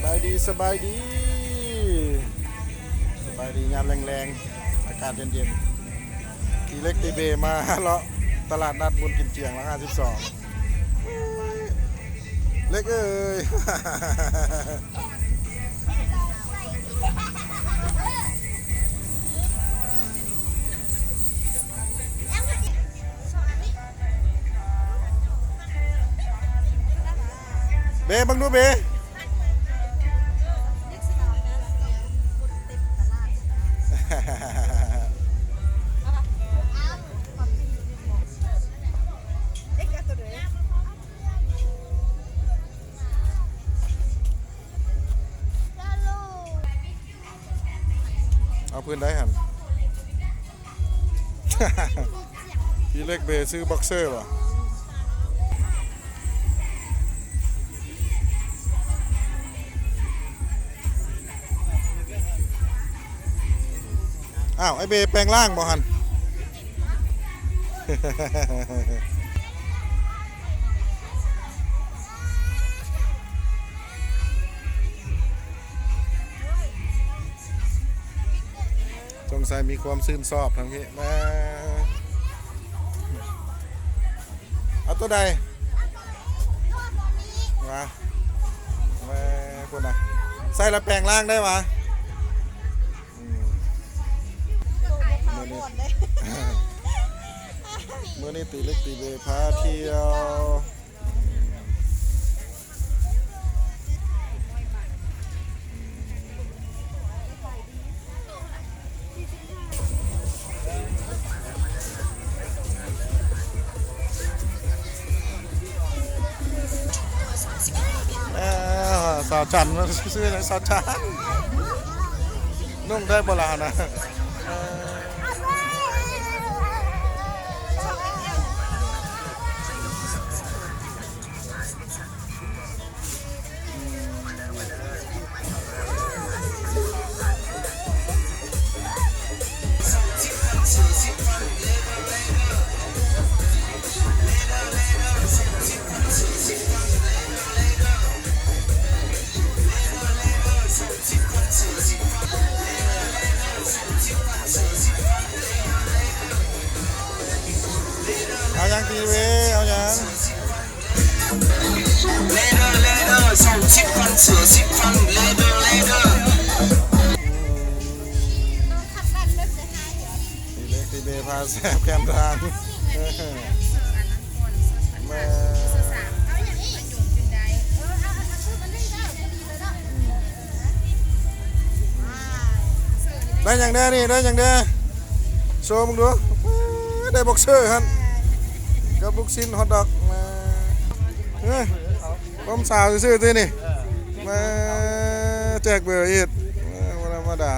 บายดีสบายดีสบายดียามแรงๆอากาศเย็นๆทีเล็กตีเบมาเลาะตลาดนัดบุญกินเจียงละ52เล็กเอ้ย เบบังดูเบเอาพื้นได้หัน พี่เล็กเบซื้อบ็อกเซอร์ว่ะอ้าวไอเบแปลงร่างบ่หัน สงสัยมีความซื่นชอบทั้งพี่มาเอาตัวใดมาคนน่ะใส่แล้วแปลงร่างได้ปะเมื่อนี้ตีเล็กตีเบพาเที่ยวสาวจันมาซื้อเลยสาวจันนุ่งได้โบราณนะเอายังตีเวเอายังส่ง10,000เสือ10,000เลเดอร์ตีเล็กตีเบพาแซบแคมทางได้ยังได้นี่ได้ยังได้โชว์มึงดูได้บ็อกเซอร์ฮันกับลูกชิ้นฮอทดอกมาผมสาวซื่อๆตัวนี่มาแจกเบอร์อีดธรรมดา